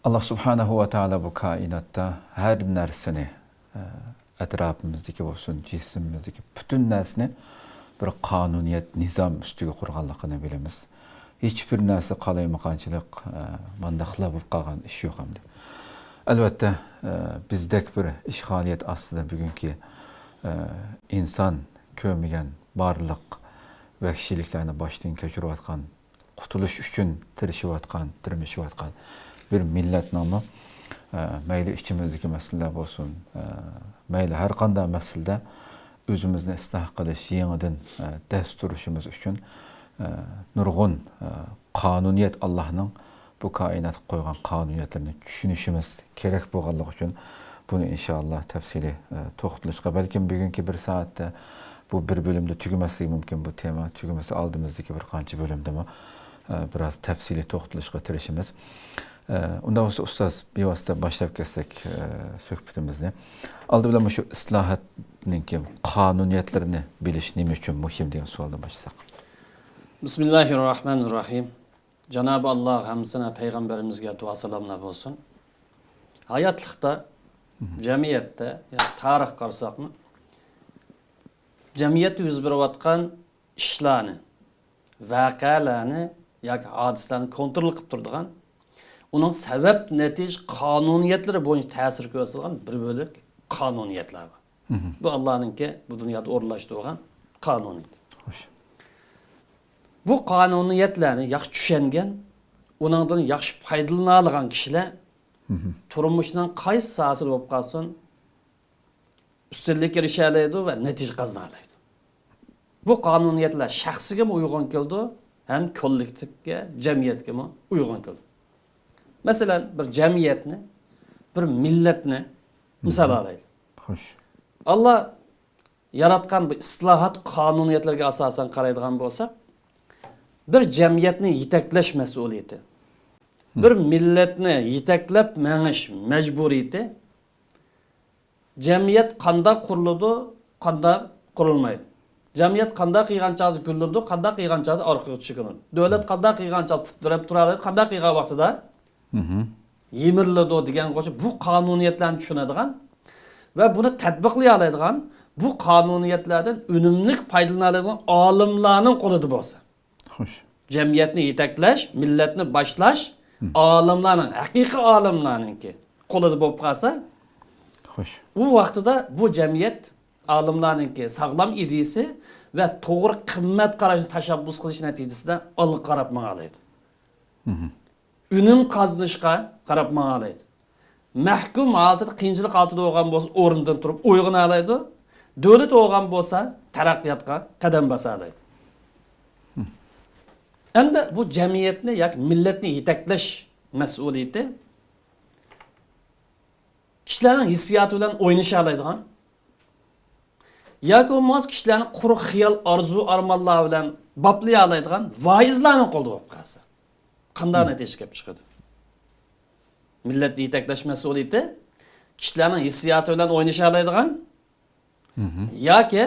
Allah subhanahu ve taala bu kainatta her narsani etrafımızdaki olsun, cisimimizdeki bütün narsani bir qonuniyat, nizam üstüge qurganligini bilamiz. Hiçbir narsa qalaymaqanchilik, mandaqla bo'lib qolgan ish yo'q hamda. Albatta, bizdek bir ishg'oliyat aslida bugungi inson ko'migan barliq vahshiyliklarni boshdan kechirayotgan, qutulish uchun tirmashayotgan bir millat nomi, mayli ichimizdagi masalalar bo'lsin, mayli har qanday masalada o'zimizni isloh qilish, yangidan dast turishimiz uchun nurg'un qonuniyat, Allohning bu koinotga qo'ygan qonuniyatlarini tushunishimiz kerak bo'lganligi uchun buni inshaalloh tafsili to'xtalishga, balkim bugungi bir soatda bu bir bölümde tugamasligi mumkin, bu tema tugamasa oldimizdagi bir qancha bölümde biraz tafsili to'xtalishga tirishimiz. Unda bo'lsa ustoz bevosita boshlab ketsak suhbatimizni. Oldi bilan shu islohotning qonuniyatlarini bilish nima uchun muhim degan savoldan boshlasak. Bismillahirrahmanirrahim. Cenab-ı Allah hamsına peygamberimizge dua selamlar olsun. Hayatlıkta, cemiyette, yani tarih qarsak mı? Cemiyet yüz beriyotgan ishlarni, voqealarni yoki hodisalarni kontrol qilib turadigan, uning sabab natij qonuniyatlari bo'yicha ta'sir ko'rsatadigan bir bo'lik qonuniyatlar bor. Bu Allohninki bu dunyoda o'rnashtirgan qonuniyat. Bu qonuniyatlarni yaxshi tushungan, uningdan yaxshi foydalana olgan kishilar turmushining qaysi sohasida bo'lib qolsin ustunlikka erisha oladi va natija qozona oladi. Bu qonuniyatlar shaxsiga uyg'un keldi, ham kollektivga, jamiyatga uyg'un keldi. Masalan, bir jamiyatni, bir millatni misol olaylik. Xo'sh. Alloh yaratgan bu islohot qonuniyatlarga asosan qaraydigan bo'lsa, bir jamiyatni yetaklash mas'uliyati, bir millatni yetaklab menish majburiyati, jamiyat qanday quriladi, qanday qurilmaydi. Jamiyat qanday qiyganchalik gulladi, qanday qiyganchalik orqaga chiqadi. Davlat qanday qiyganchalik futurab turadi, qanday qiygan vaqtida yemiriladi degan qo'shiq bu qonuniyatlarni tushunadigan va buni tatbiqlay oladigan, bu qonuniyatlardan unumli foydalana oladigan olimlarning qo'lida bo'lsa. Xo'sh. Jamiyatni yetaklash, millatni boshlash olimlarning, haqiqiy olimlarningki qo'lida bo'lib qolsa, Xo'sh. u vaqtida bu jamiyat olimlarningki sog'lom ideyasi va to'g'ri qimmat qarashni tashabbus qilish natijasida olib qarab ma'laydi. Unum qazanishga qarab ma'laydi. Mahkum altida qiyinchilik altida bo'lgan bo'lsa, o'rnidan turib uyg'ona oladi. Davlat bo'lgan bo'lsa, taraqqiyotga qadam basa oladi. Endi bu jamiyatni yoki millatni yetaklash mas'uliyati kishilarning hissiyoti bilan o'ynasha oladigan yoki bo'lmasa kishilarning quruq xiyol, orzu, armonlar bilan boplay oladigan voizlarning qo'lida bo'lib qolsa, qanday natija kelib chiqadi? Millatni yetaklash mas'uliyati kishilarning hissiyoti bilan o'ynasha oladigan yoki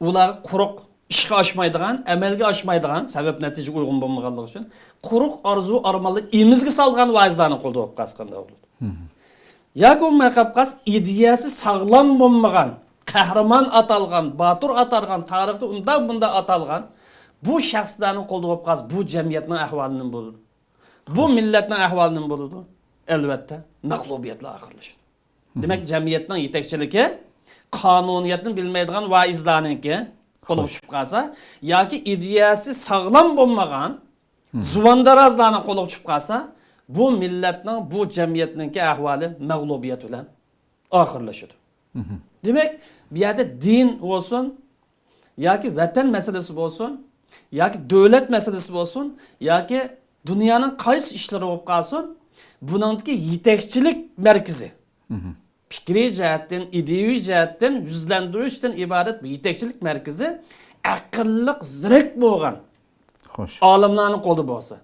ular quruq ishga oshmaydigan, amalga oshmaydigan, sabab natija uyg'un bo'lmaganligi uchun quruq orzu, armonlar imizga solgan voizlarning qo'lida bo'lib qolsa qanday bo'ladi? Yoki bo'lmay qolsa ideyasi sog'lom bo'lmagan, qahramon atalgan, botur atalgan, tarixda undan bunda atalgan bu shaxslarning qo'lida bo'lib qolsa, bu jamiyatning ahvoli nima bo'ladi? Bu millatning ahvoli nima bo'ladi? Albatta, mag'lubiyatlar oxirlashadi. Demak, jamiyatning yetakchiligi qonuniyatni bilmaydigan voizlarningki qo'lga tushib qolsa yoki ideyasi sog'lom bo'lmagan zuvandarazlarning qo'lga tushib qolsa, bu millatning, bu jamiyatningki ahvoli mag'lubiyat bilan oxirlashadi. Demak, bu yerda din bo'lsin, yoki vatan masalasi bo'lsin, yoki davlat masalasi bo'lsin, yoki dunyoning qaysi ishlari bo'lib qolsin, buningdagi yetakchilik markazi fikriy jihatdan, ideviy jihatdan yuzlantirishdan iborat bir yetakchilik markazi aqlliq, zirik bo'lgan Xo'sh. olimlarning qo'lida bo'lsa,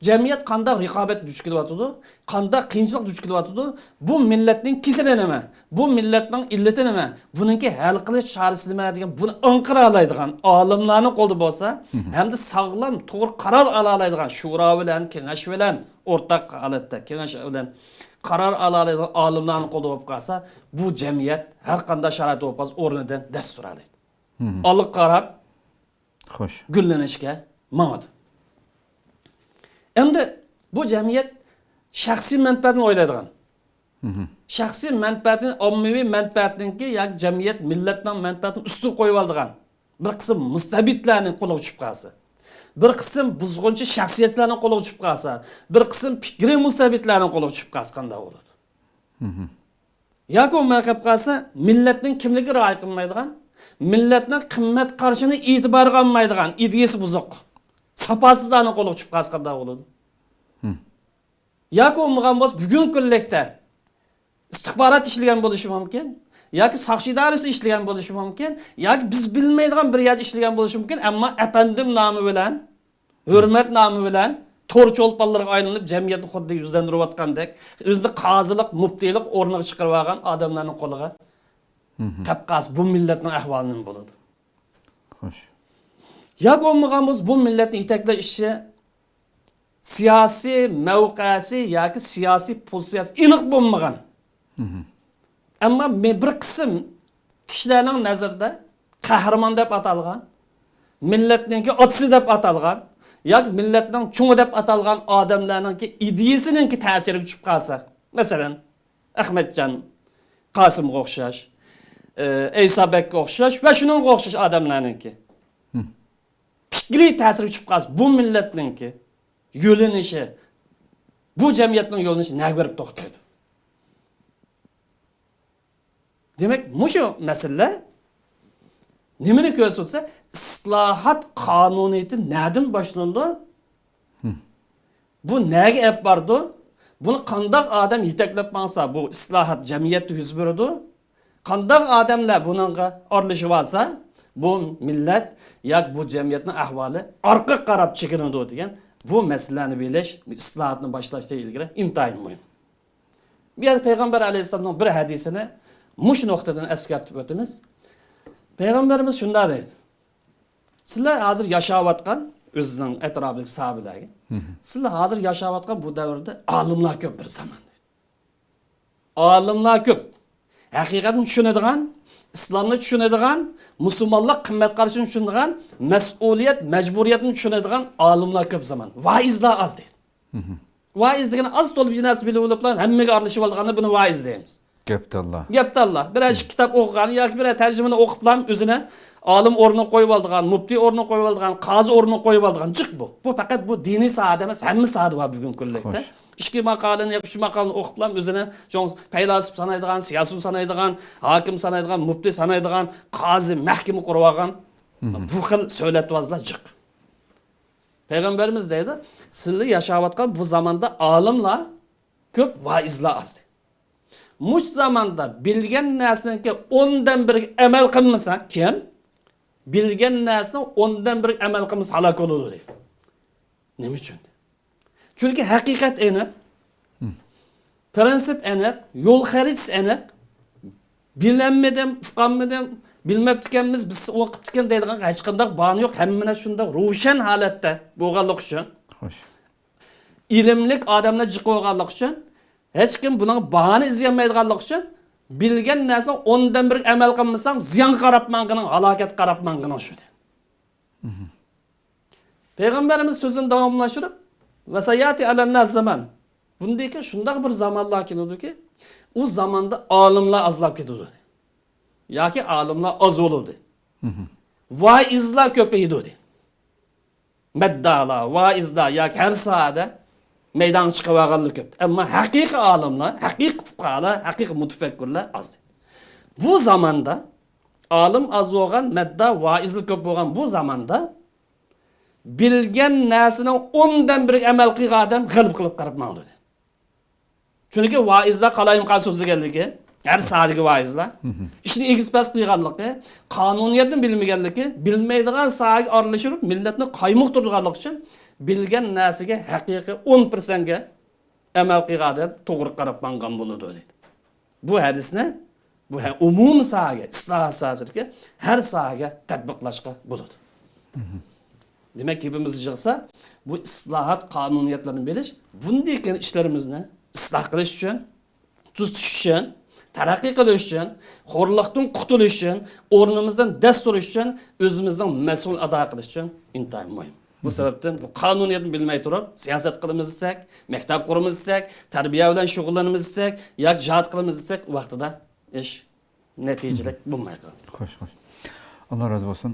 Cemiyet qanday raqobat duch kelyapti, qanday qiyinchilik duch kelyapti, bu millatning kesili nima, bu millatning illati nima, buningki hal qilish chorasi nima degan buni anqira oladigan olimlarning qo'lida bo'lsa, hamda sog'lom, to'g'ri qaror ola oladigan shuro bilan, kengash bilan, o'rtaq holatda kengash bilan qaror ola oladigan olimlarning qo'lida bo'lib qolsa, bu jamiyat har qanday sharoit bo'lib qolsa o'rnidan dast turadi. Olib qarab, xo'sh. gullanishga mamad. Endi bu jamiyat shaxsiy manfaatini o'ylaydigan. Shaxsiy manfaatini, ommaviy manfaatniki yoki jamiyat millatning manfaatini ustun qo'yib oldigan bir qism mustabidlarning qo'liga tushib qolsa, bir qism buzg'unchi shaxsiyatlarning qo'liga tushib qolsa, bir qism fikri mustabidlarning qo'liga tushib qolsa qanday bo'ladi? Yoki bo'lmay qolib qolsa, millatning kimligi rioya qilmaydigan, millatning qimmat qarashini e'tiborga olmaydigan, ideyasi buzuq, sapasizlarning qo'liga tushib qolsa qanday bo'ladi? Yoki bo'lmagan bo'lsa, bugungi kunlikda istixborot ishlagan bo'lishi mumkin, yoki soqchi idorasi ishlagan bo'lishi mumkin, yoki biz bilmaydigan bir yerda ishlagan bo'lishi mumkin, ammo apandim nomi bilan, hurmat nomi bilan to'rcho'lpanlarga aylanib jamiyatni xuddi yuzlantirayotgandek, o'zida qozilik, muftiylik o'rniga chiqarib olgan odamlarning qo'liga qapqas bu millatning ahvoli nima bo'ladi? Xo'sh. Yoki bo'lmagan bo'lsa, bu millatni yetaklash ishi siyosiy mavqesi yoki siyosiy pozitsiyasi aniq bo'lmagan. Ammo bir qism kishilarning nazarida qahramon deb atalgan, millatningki otasi deb atalgan, yoki millatning chungi deb atalgan odamlarningki ideyasininki ta'siriga tushib qolsa, masalan, Ahmadjon Qosimga o'xshash, Eysabekka o'xshash va shuningga o'xshash odamlarningki fikri ta'siriga tushib qolsa, bu millatningki yo'linishi, bu jamiyatning yo'linishi nega berib to'xtaydi? Demek, mushu masala nimani ko'rsatsa, islohot qonuniyati nereden başlandı? Bu nega ep bardı? Bunu qanday adam yetaklab maqsa, bu islohot jamiyatda yuz berdi? Qanday odamlar buningga aralashib olsa, bu millat yoki bu jamiyatning ahvoli orqa qarab chekinadi degan bu masalani bilish, islohotni boshlashdan ilgari intayin muhim. Bir Peygamber Aleyhisselam'ın bir hadisini muş noktadan eskartib o'tamiz. Peygamberimiz shunday deydi. Sizlar hozir yashayotgan o'zining atrofidagi sahobalarga, sizlar hozir yashayotgan bu davrda olimlar ko'p bir zamon. Olimlar ko'p. Haqiqatni tushunadigan, islomni tushunadigan, musulmonlik qimmat qarashini tushunadigan, mas'uliyat, majburiyatni tushunadigan olimlar ko'p zamon. Vaizlar az deydi. Vaiz degan az to'lib jinasi bilib oliblar, hammaga aralashib olganini buni vaiz deymiz. Gapdallah. Gapdallah. Biraz kitap o'qigan yoki bir tarjimani o'qiblam o'zini olim o'rniga qo'yib oldigan, muftiy o'rniga qo'yib oldigan, qozi o'rniga qo'yib oldigan jiq bu. Bu faqat bu diniy sohada emas, hamma sohada bor bugun kunlikda. Ikki maqolani, uch maqolani o'qiblam o'zini faylasuf sanaydigan, siyosiy sanaydigan, hokim sanaydigan, muftiy sanaydigan, qozi, mahkama qurib olgan bu xil so'zlatvozlar jiq. Peygamberimiz deydi, sizlar yashayotgan bu zamonda olimlar ko'p, vaizlar az. Muş zamanda bilgen narsaniki 10dan bir amal qilmasa, kim? Bilgen narsa 10dan bir amal qilmasa halok bo'ladi deydi. Nima uchun? Chunki haqiqat aniq, prinsip aniq, yo'l xarit aniq. Bilinmadim, uqanmadim, bilmabdikanmiz, biz o'qibdikan deydigan hech qanday bani yo'q, hammana shunda ro'shan holatda bo'lganlik uchun. Xo'sh. İlimlik odamlar jiq bo'lganlik uchun hech kim buning bahona izlamaydiganlik uchun bilgan narsa 10dan bir amal qilmasang ziyon qarab manqining, halokat qarab manqining shu. Peygamberimiz sözünü davomlashtirib, "Vasayati alannas zaman." Bundaki shunday bir zamonlar keladi ki, u zamonda olimlar azlab ketadi. Yoki olimlar oz bo'ladi. Vaizlar ko'payadi. Maddalar, vaizlar yoki har sohada meydan chiqib olganlar ko'p. Ammo haqiqiy olimlar, haqiqiy fuqarolar, haqiqiy mutafakkirlar az. Bu zamanda olim az bo'lgan, madda vaizlar ko'p bo'lgan bu zamanda bilgan narsaning 10dan bir amal qilgan odam g'alib qilib qarab maqladi. Chunki vaizlar qalayim qal so'zlaganligi, har sohadagi vaizlar ishni egizpas qilganligi, qonuniyatni bilmaganligi, bilmaydigan sohaga aralashib millatni qaymoqtirganligi uchun bilgan narsaga haqiqiy 10%ga amal qilgan odam to'g'ri qarab bangan bo'ladi deydi. Bu hadisni bu umumiy sohaga, islohot sohasiga, har sohaga tatbiqlashga bo'ladi. Demek ki hepimiz yığsa bu islahat kanuniyetlerini biliş, bunday işlerimizni ıslah qilish uchun, tutish uchun, taraqqiy qilish uchun, xo'rliqdan qutulish uchun, o'rnimizdan dast olish uchun, o'zimizning mas'ul ado qilish uchun intayin muhim. Bu sebepten bu kanuniyetni bilmay turib, siyaset qilamiz desek, maktab quramiz desek, tarbiya bilan shug'ullanamiz desek, yoki jihad qilamiz desek, vaqtida ish natijalik bo'lmay qoladi. Xo'sh, xo'sh. Allah razı olsun.